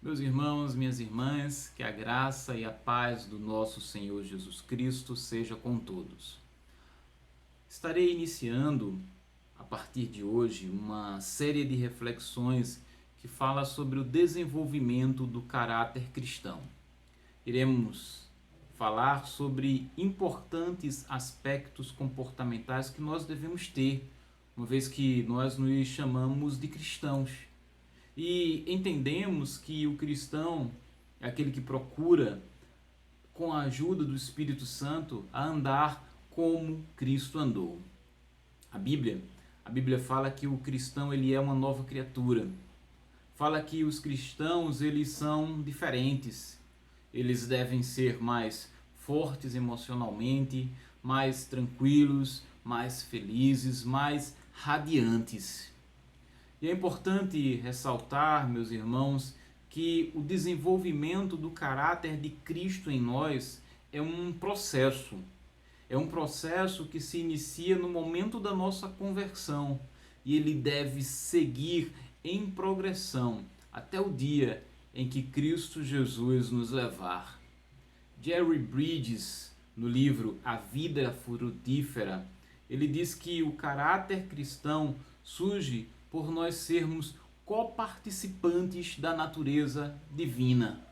Meus irmãos, minhas irmãs, que a graça e a paz do nosso Senhor Jesus Cristo seja com todos. Estarei iniciando, a partir de hoje, uma série de reflexões que fala sobre o desenvolvimento do caráter cristão. Iremos falar sobre importantes aspectos comportamentais que nós devemos ter, uma vez que nós nos chamamos de cristãos. E entendemos que o cristão é aquele que procura, com a ajuda do Espírito Santo, a andar como Cristo andou. A Bíblia, a Bíblia fala que o cristão ele é uma nova criatura. Fala que os cristãos eles são diferentes. Eles devem ser mais fortes emocionalmente, mais tranquilos, mais felizes, mais radiantes. E é importante ressaltar, meus irmãos, que o desenvolvimento do caráter de Cristo em nós é um processo. É um processo que se inicia no momento da nossa conversão e ele deve seguir em progressão até o dia em que Cristo Jesus nos levar. Jerry Bridges, no livro A Vida Frutífera, ele diz que o caráter cristão surge por nós sermos coparticipantes da natureza divina.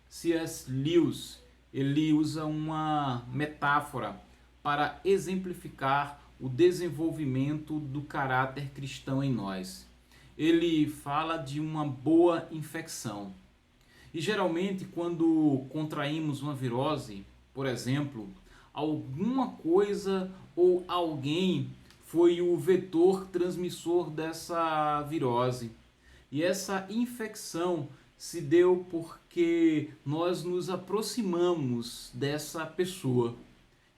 C.S. Lewis, ele usa uma metáfora para exemplificar o desenvolvimento do caráter cristão em nós. Ele fala de uma boa infecção. E geralmente quando contraímos uma virose, por exemplo, alguma coisa ou alguém foi o vetor transmissor dessa virose. E essa infecção se deu porque nós nos aproximamos dessa pessoa.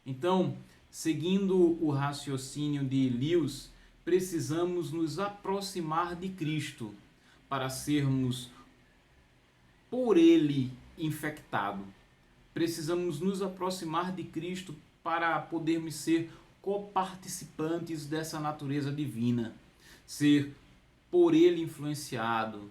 Então, seguindo o raciocínio de Lewis, precisamos nos aproximar de Cristo para sermos por ele infectado. Precisamos nos aproximar de Cristo para podermos ser coparticipantes dessa natureza divina, ser por ele influenciado,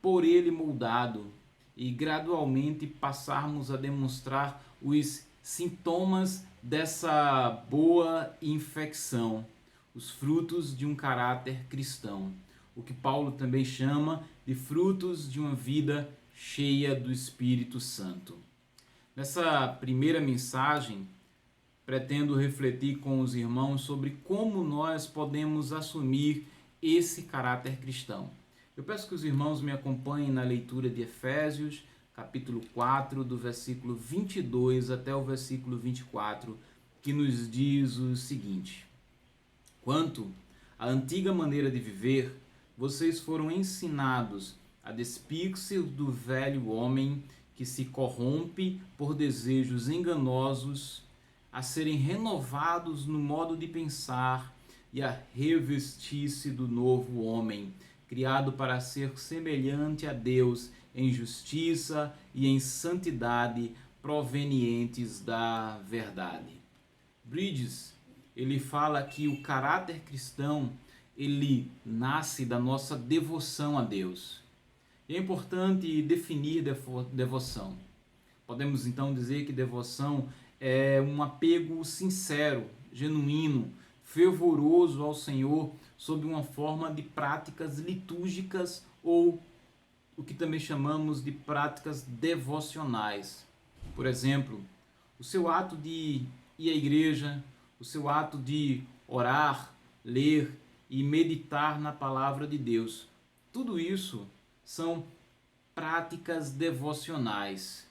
por ele moldado e gradualmente passarmos a demonstrar os sintomas dessa boa infecção, os frutos de um caráter cristão, o que Paulo também chama de frutos de uma vida cheia do Espírito Santo. Nessa primeira mensagem, pretendo refletir com os irmãos sobre como nós podemos assumir esse caráter cristão. Eu peço que os irmãos me acompanhem na leitura de Efésios, capítulo 4, do versículo 22 até o versículo 24, que nos diz o seguinte: Quanto à antiga maneira de viver, vocês foram ensinados a despir-se do velho homem que se corrompe por desejos enganosos, a serem renovados no modo de pensar e a revestir-se do novo homem, criado para ser semelhante a Deus em justiça e em santidade provenientes da verdade. Bridges, ele fala que o caráter cristão, ele nasce da nossa devoção a Deus. E é importante definir devoção. Podemos então dizer que devoção é um apego sincero, genuíno, fervoroso ao Senhor sob uma forma de práticas litúrgicas ou o que também chamamos de práticas devocionais. Por exemplo, o seu ato de ir à igreja, o seu ato de orar, ler e meditar na palavra de Deus. Tudo isso são práticas devocionais.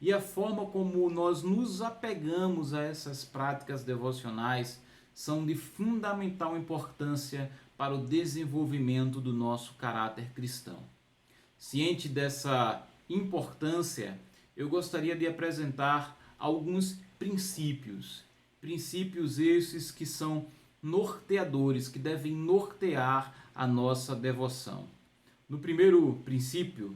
E a forma como nós nos apegamos a essas práticas devocionais são de fundamental importância para o desenvolvimento do nosso caráter cristão. Ciente dessa importância, eu gostaria de apresentar alguns princípios. Princípios esses que são norteadores, que devem nortear a nossa devoção. No primeiro princípio,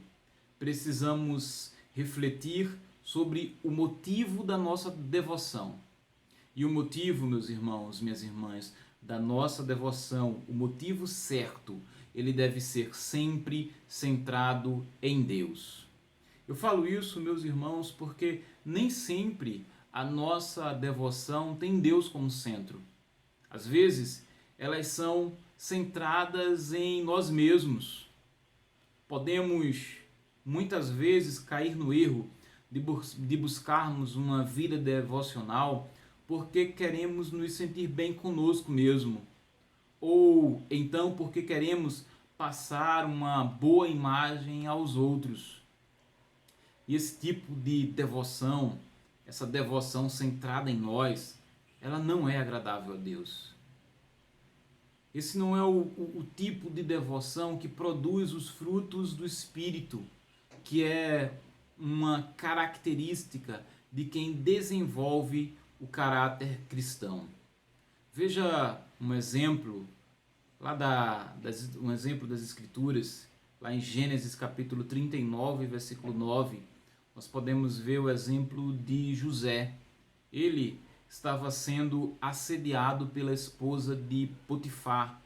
precisamos refletir sobre o motivo da nossa devoção. E o motivo, meus irmãos, minhas irmãs, da nossa devoção, o motivo certo ele deve ser sempre centrado em Deus. Eu falo isso, meus irmãos, porque nem sempre a nossa devoção tem Deus como centro. Às vezes, elas são centradas em nós mesmos. Podemos, muitas vezes, cair no erro de buscarmos uma vida devocional porque queremos nos sentir bem conosco mesmo. Ou então porque queremos passar uma boa imagem aos outros. E esse tipo de devoção, essa devoção centrada em nós, ela não é agradável a Deus. Esse não é o tipo de devoção que produz os frutos do Espírito, que é uma característica de quem desenvolve o caráter cristão. Veja um exemplo um exemplo das Escrituras, lá em Gênesis capítulo 39, versículo 9, nós podemos ver o exemplo de José. Ele estava sendo assediado pela esposa de Potifar.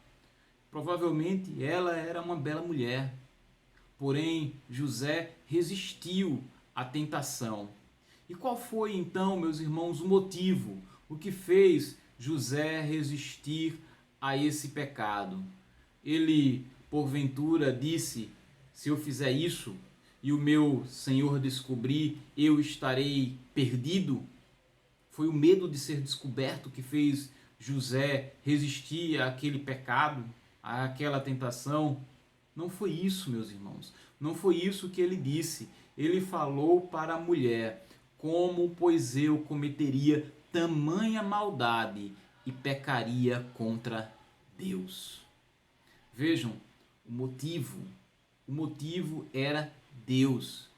Provavelmente ela era uma bela mulher, porém José resistiu à tentação. E qual foi então, meus irmãos, o motivo? O que fez José resistir a esse pecado? Ele, porventura, disse: se eu fizer isso e o meu Senhor descobrir, eu estarei perdido? Foi o medo de ser descoberto que fez José resistir àquele pecado, àquela tentação? Não foi isso, meus irmãos. Não foi isso que ele disse. Ele falou para a mulher: como, pois, eu cometeria tamanha maldade e pecaria contra Deus? Vejam, o motivo era Deus.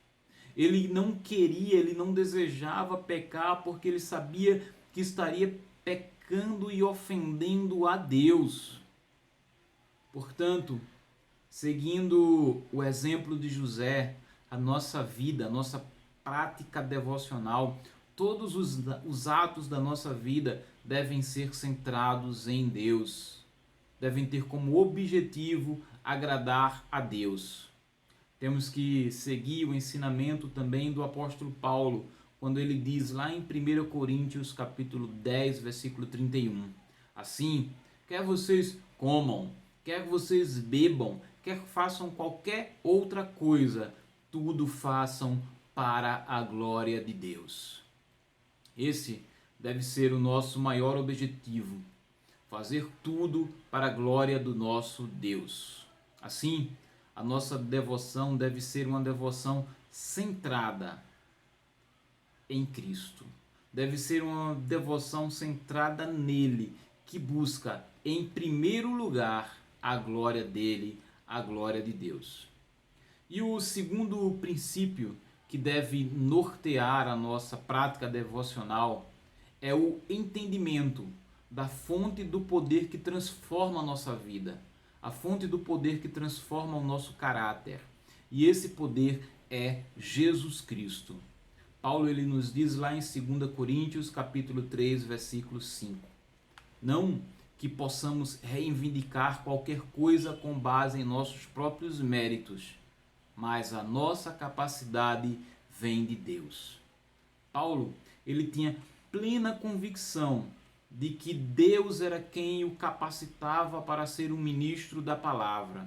Ele não queria, ele não desejava pecar porque ele sabia que estaria pecando e ofendendo a Deus. Portanto, seguindo o exemplo de José, a nossa vida, a nossa prática devocional, todos os atos da nossa vida devem ser centrados em Deus. Devem ter como objetivo agradar a Deus. Temos que seguir o ensinamento também do apóstolo Paulo, quando ele diz lá em 1 Coríntios capítulo 10, versículo 31. Assim, quer vocês comam, quer vocês bebam, quer façam qualquer outra coisa, tudo façam para a glória de Deus. Esse deve ser o nosso maior objetivo, fazer tudo para a glória do nosso Deus. Assim, a nossa devoção deve ser uma devoção centrada em Cristo. Deve ser uma devoção centrada nele, que busca, em primeiro lugar, a glória dele, a glória de Deus. E o segundo princípio que deve nortear a nossa prática devocional é o entendimento da fonte do poder que transforma a nossa vida, a fonte do poder que transforma o nosso caráter. E esse poder é Jesus Cristo. Paulo ele nos diz lá em 2 Coríntios capítulo 3, versículo 5. Não que possamos reivindicar qualquer coisa com base em nossos próprios méritos, mas a nossa capacidade vem de Deus. Paulo, ele tinha plena convicção de que Deus era quem o capacitava para ser um ministro da palavra.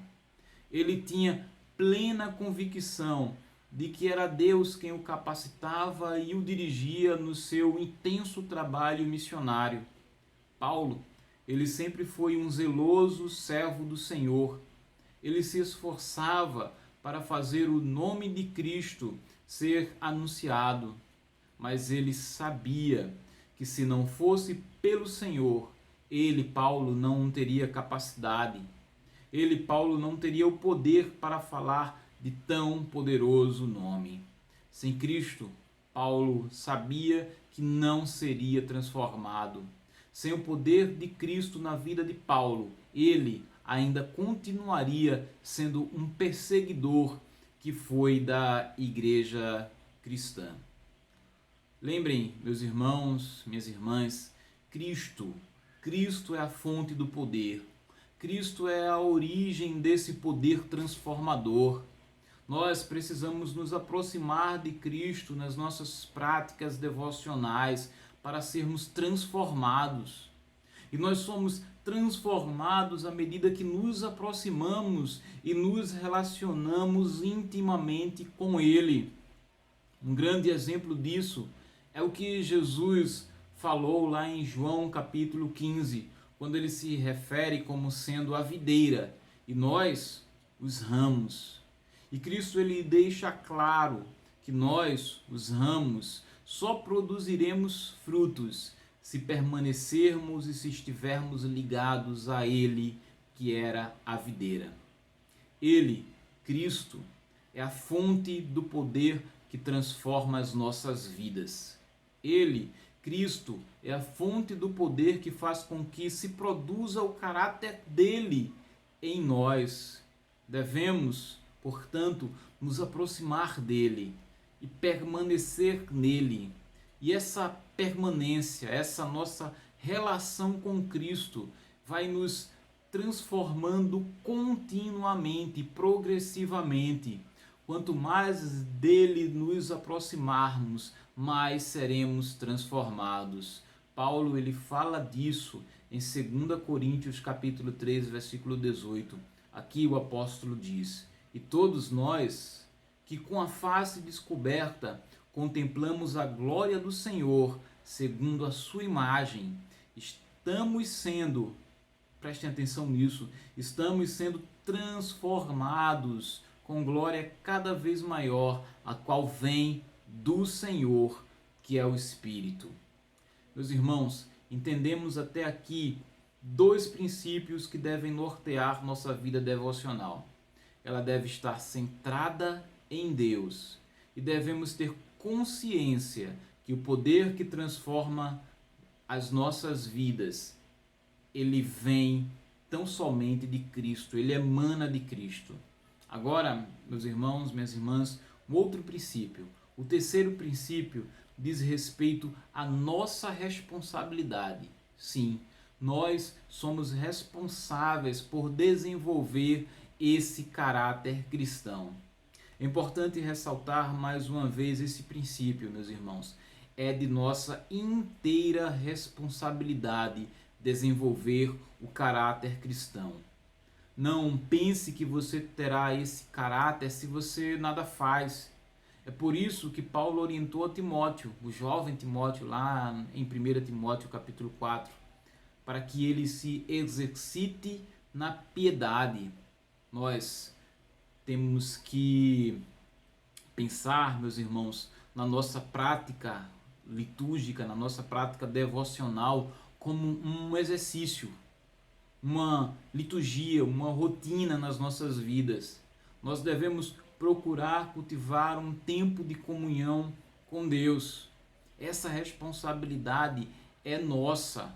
Ele tinha plena convicção de que era Deus quem o capacitava e o dirigia no seu intenso trabalho missionário. Paulo, ele sempre foi um zeloso servo do Senhor. Ele se esforçava para fazer o nome de Cristo ser anunciado, mas ele sabia que se não fosse pelo Senhor, ele, Paulo, não teria capacidade. Ele, Paulo, não teria o poder para falar de tão poderoso nome. Sem Cristo, Paulo sabia que não seria transformado. Sem o poder de Cristo na vida de Paulo, ele ainda continuaria sendo um perseguidor que foi da igreja cristã. Lembrem, meus irmãos, minhas irmãs, Cristo é a fonte do poder. Cristo é a origem desse poder transformador. Nós precisamos nos aproximar de Cristo nas nossas práticas devocionais para sermos transformados. E nós somos transformados à medida que nos aproximamos e nos relacionamos intimamente com Ele. Um grande exemplo disso é o que Jesus falou lá em João capítulo 15, quando ele se refere como sendo a videira e nós os ramos. E Cristo ele deixa claro que nós, os ramos, só produziremos frutos se permanecermos e se estivermos ligados a Ele, que era a videira. Ele, Cristo, é a fonte do poder que transforma as nossas vidas. Ele, Cristo, é a fonte do poder que faz com que se produza o caráter dele em nós. Devemos, portanto, nos aproximar dele e permanecer nele. E essa permanência, essa nossa relação com Cristo vai nos transformando continuamente, progressivamente. Quanto mais dele nos aproximarmos, mais seremos transformados. Paulo ele fala disso em 2 Coríntios capítulo 3, versículo 18. Aqui o apóstolo diz: "E todos nós, que com a face descoberta contemplamos a glória do Senhor, segundo a sua imagem, estamos sendo", prestem atenção nisso, estamos sendo transformados com glória cada vez maior, a qual vem do Senhor, que é o Espírito. Meus irmãos, entendemos até aqui dois princípios que devem nortear nossa vida devocional. Ela deve estar centrada em Deus e devemos ter consciência que o poder que transforma as nossas vidas, ele vem tão somente de Cristo, ele emana de Cristo. Agora, meus irmãos, minhas irmãs, um outro princípio. O terceiro princípio diz respeito à nossa responsabilidade. Sim, nós somos responsáveis por desenvolver esse caráter cristão. É importante ressaltar mais uma vez esse princípio, meus irmãos. É de nossa inteira responsabilidade desenvolver o caráter cristão. Não pense que você terá esse caráter se você nada faz. É por isso que Paulo orientou a Timóteo, o jovem Timóteo, lá em 1 Timóteo capítulo 4, para que ele se exercite na piedade. Nós temos que pensar, meus irmãos, na nossa prática litúrgica, na nossa prática devocional, como um exercício, uma liturgia, uma rotina nas nossas vidas. Nós devemos procurar cultivar um tempo de comunhão com Deus. Essa responsabilidade é nossa.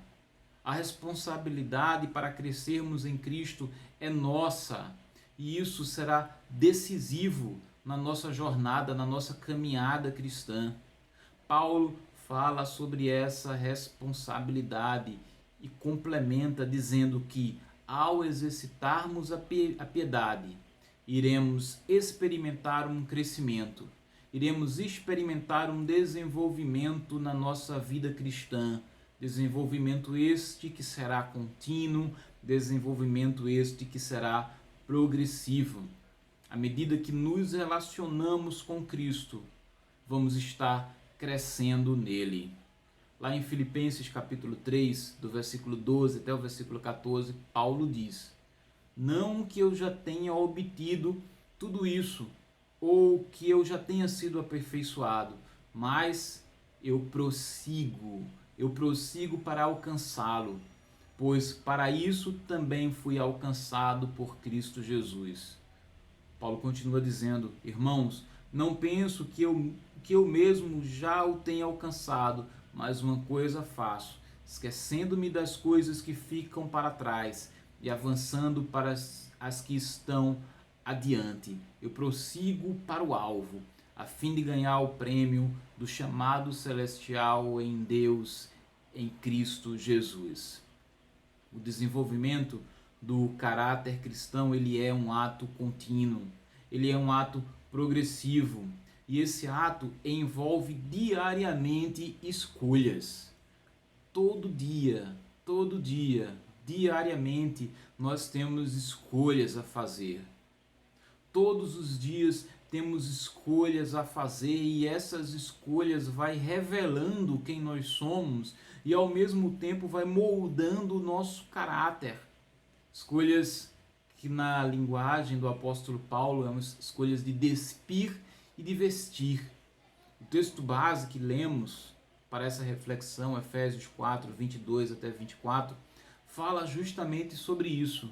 A responsabilidade para crescermos em Cristo é nossa. E isso será decisivo na nossa jornada, na nossa caminhada cristã. Paulo fala sobre essa responsabilidade e complementa dizendo que, ao exercitarmos a piedade, iremos experimentar um crescimento, iremos experimentar um desenvolvimento na nossa vida cristã, desenvolvimento este que será contínuo, desenvolvimento este que será progressivo. À medida que nos relacionamos com Cristo, vamos estar crescendo nele. Lá em Filipenses capítulo 3, do versículo 12 até o versículo 14, Paulo diz: "Não que eu já tenha obtido tudo isso, ou que eu já tenha sido aperfeiçoado, mas eu prossigo para alcançá-lo, pois para isso também fui alcançado por Cristo Jesus." Paulo continua dizendo: "Irmãos, não penso que eu mesmo já o tenha alcançado, mas uma coisa faço, esquecendo-me das coisas que ficam para trás e avançando para as que estão adiante. Eu prossigo para o alvo, a fim de ganhar o prêmio do chamado celestial em Deus, em Cristo Jesus." O desenvolvimento do caráter cristão, ele é um ato contínuo, ele é um ato progressivo, e esse ato envolve diariamente escolhas. Todo dia, diariamente, nós temos escolhas a fazer. Todos os dias temos escolhas a fazer, e essas escolhas vai revelando quem nós somos e ao mesmo tempo vai moldando o nosso caráter. Escolhas que na linguagem do apóstolo Paulo são escolhas de despir e de vestir. O texto base que lemos para essa reflexão, Efésios 4, 22 até 24, fala justamente sobre isso.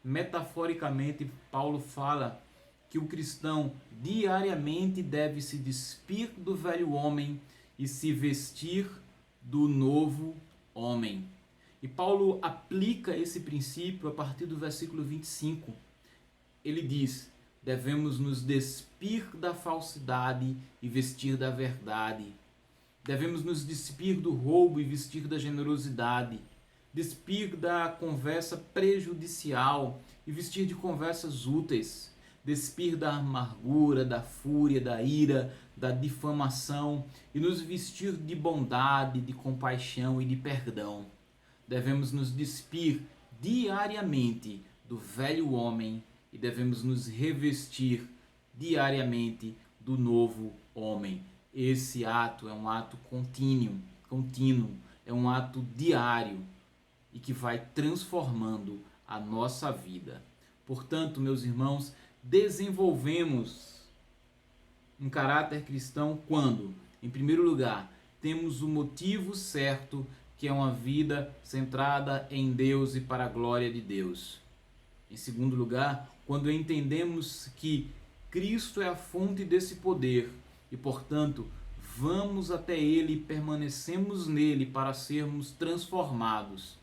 Metaforicamente, Paulo fala que o cristão diariamente deve se despir do velho homem e se vestir do novo homem. E Paulo aplica esse princípio a partir do versículo 25. Ele diz: devemos nos despir da falsidade e vestir da verdade. Devemos nos despir do roubo e vestir da generosidade. Despir da conversa prejudicial e vestir de conversas úteis. Despir da amargura, da fúria, da ira, da difamação e nos vestir de bondade, de compaixão e de perdão. Devemos nos despir diariamente do velho homem e devemos nos revestir diariamente do novo homem. Esse ato é um ato contínuo, é um ato diário e que vai transformando a nossa vida. Portanto, meus irmãos, desenvolvemos um caráter cristão quando, em primeiro lugar, temos o motivo certo, que é uma vida centrada em Deus e para a glória de Deus. Em segundo lugar, quando entendemos que Cristo é a fonte desse poder e, portanto, vamos até Ele e permanecemos nele para sermos transformados.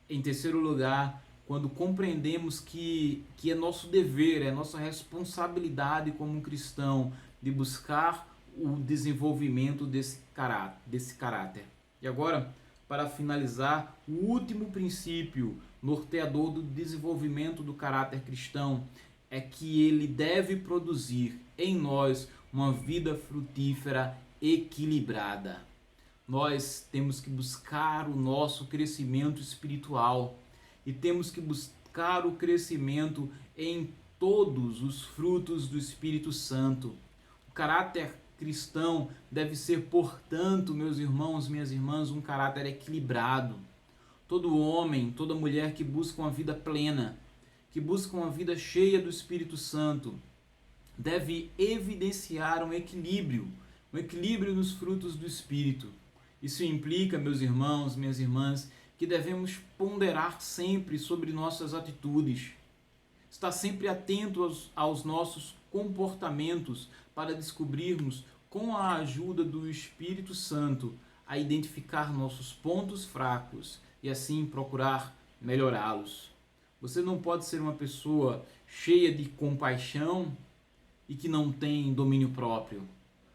Em terceiro lugar, quando compreendemos que é nosso dever, é nossa responsabilidade como um cristão de buscar o desenvolvimento desse caráter. E agora, para finalizar, o último princípio norteador do desenvolvimento do caráter cristão é que ele deve produzir em nós uma vida frutífera equilibrada. Nós temos que buscar o nosso crescimento espiritual e temos que buscar o crescimento em todos os frutos do Espírito Santo. O caráter cristão deve ser, portanto, meus irmãos, minhas irmãs, um caráter equilibrado. Todo homem, toda mulher que busca uma vida plena, que busca uma vida cheia do Espírito Santo, deve evidenciar um equilíbrio nos frutos do Espírito. Isso implica, meus irmãos, minhas irmãs, que devemos ponderar sempre sobre nossas atitudes, estar sempre atento aos nossos comportamentos para descobrirmos, com a ajuda do Espírito Santo, a identificar nossos pontos fracos e assim procurar melhorá-los. Você não pode ser uma pessoa cheia de compaixão e que não tem domínio próprio.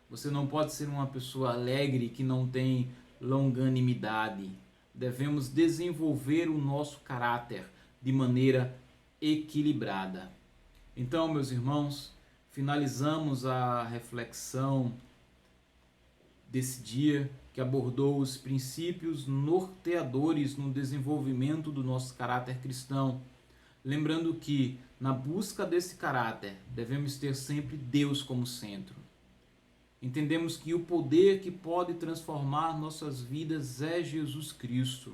Você não pode ser uma pessoa alegre que não tem longanimidade. Devemos desenvolver o nosso caráter de maneira equilibrada. Então, meus irmãos, finalizamos a reflexão desse dia que abordou os princípios norteadores no desenvolvimento do nosso caráter cristão. Lembrando que, na busca desse caráter, devemos ter sempre Deus como centro. Entendemos que o poder que pode transformar nossas vidas é Jesus Cristo,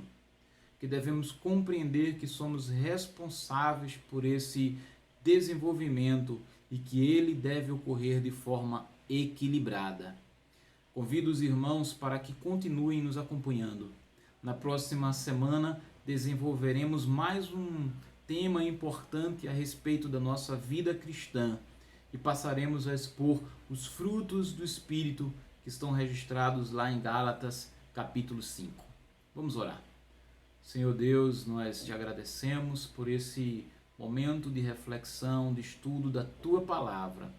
que devemos compreender que somos responsáveis por esse desenvolvimento e que ele deve ocorrer de forma equilibrada. Convido os irmãos para que continuem nos acompanhando. Na próxima semana desenvolveremos mais um tema importante a respeito da nossa vida cristã e passaremos a expor os frutos do Espírito que estão registrados lá em Gálatas, capítulo 5. Vamos orar. Senhor Deus, nós te agradecemos por esse momento de reflexão, de estudo da Tua Palavra.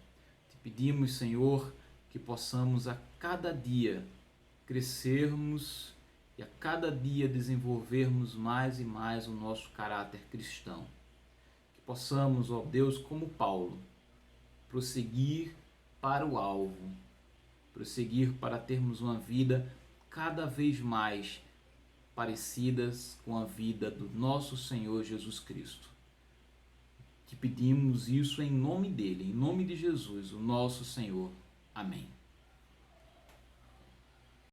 Te pedimos, Senhor, que possamos a cada dia crescermos e a cada dia desenvolvermos mais e mais o nosso caráter cristão. possamos, ó Deus, como Paulo, prosseguir para o alvo, prosseguir para termos uma vida cada vez mais parecidas com a vida do nosso Senhor Jesus Cristo. Te pedimos isso em nome dele, em nome de Jesus, o nosso Senhor. Amém.